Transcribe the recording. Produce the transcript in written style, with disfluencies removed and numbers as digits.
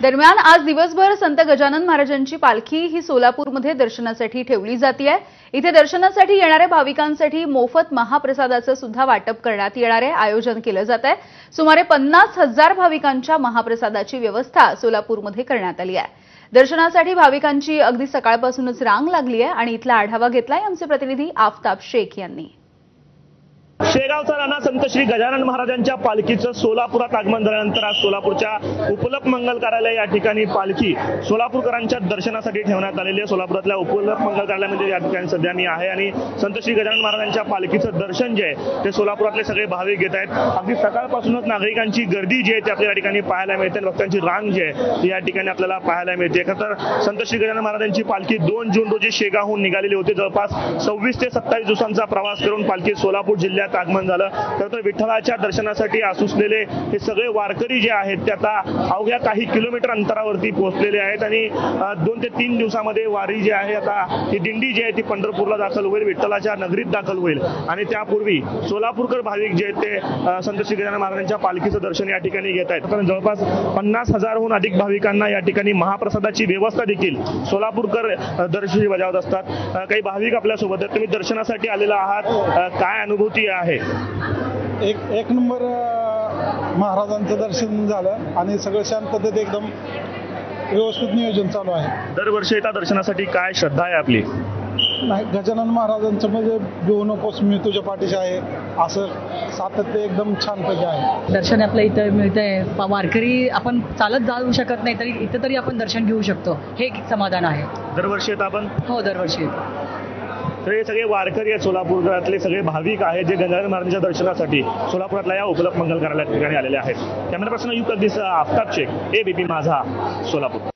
दरम्यान आज दिवसभर संत गजानन महाराजांची पालखी ही सोलापूरमध्ये दर्शनासाठी ठेवली जाते आहे। इथे दर्शनासाठी येणाऱ्या भाविकांसाठी मोफत महाप्रसादाचं सुद्धा वाटप करण्यात येणार आहे, आयोजन केलं जात आहे। सुमारे 50,000 भाविकांच्या महाप्रसादाची व्यवस्था सोलापूरमध्ये करण्यात आली आहे। दर्शनासाठी भाविकांची अगदी सकाळपासूनच रांग लागली आहे आणि इथला आढावा घेतलाय आमचे प्रतिनिधी आफताब शेख यांनी। शेगावचा राणा संत श्री गजानन महाराजांच्या पालखीचं सोलापुरात आगमन झाल्यानंतर आज सोलापूरच्या उपलप मंगल कार्यालय या ठिकाणी पालखी सोलापूरकरांच्या दर्शनासाठी ठेवण्यात आलेली आहे। सोलापुरातल्या उपलप मंगल कार्यालयामध्ये या ठिकाणी सध्या मी आहे आणि संत श्री गजानन महाराजांच्या पालखीचं दर्शन जे आहे ते सोलापुरातले सगळे भाविक घेत आहेत। अगदी सकाळपासूनच नागरिकांची गर्दी जी आहे ती आपल्याला या ठिकाणी पाहायला मिळते, भक्तांची रांग जी आहे ती या ठिकाणी आपल्याला पाहायला मिळते। खरं तर संत श्री गजानन महाराजांची पालखी 2 जून रोजी शेगावहून निघालेली होती। जवळपास 26 ते 27 दिवसांचा प्रवास करून पालखी सोलापूर जिल्ह्यात आगमन झालं। तर विठ्ठलाच्या दर्शनासाठी आसुसलेले हे सगळे वारकरी जे आहेत ते आता अवघ्या काही किलोमीटर अंतरावरती पोहोचलेले आहेत आणि 2 ते 3 दिवसामध्ये वारी जी आहे आता ही दिंडी जी आहे ती पंढरपूरला दाखल होईल, विठ्ठलाच्या नगरीत दाखल होईल आणि त्यापूर्वी सोलापूरकर भाविक जे आहेत ते संत श्री गजानन महाराजांच्या पालखीचं दर्शन या ठिकाणी घेत आहेत। तर जवळपास 50,000हून अधिक भाविकांना या ठिकाणी महाप्रसादाची व्यवस्था देखील सोलापूरकर दर्शनी बजावत असतात। काही भाविक आपल्यासोबत आहेत, तुम्ही दर्शनासाठी आलेला आहात, काय अनुभूती आहे? एक नंबर महाराजांचं दर्शन झालं आणि सगळं शांततेत एकदम व्यवस्थित नियोजन चालू आहे। दरवर्षी येता दर्शनासाठी, काय श्रद्धा आहे आपली? नाही, गजानन महाराजांचं म्हणजे भिवू नकोस मी तुझ्या पाठीशी आहे असं सातत्य एकदम छानपैकी आहे। दर्शन आपलं इथं मिळतंय, वारकरी आपण चालत जाऊ शकत नाही तरी इथं तरी आपण दर्शन घेऊ शकतो, हे एक समाधान आहे। दरवर्षी येता आपण? हो, दरवर्षी येतो। तर हे सगळे वारकरी आहेत, सोलापूरातले सगळे भाविक आहेत जे गजानन महाराजांच्या दर्शनासाठी सोलापुरातल्या या उपलप मंगल कार्यालया ठिकाणी आलेले आहेत। कॅमेरा पर्सन युग अगदीसह आफताब शेख, ABP माझा, सोलापूर।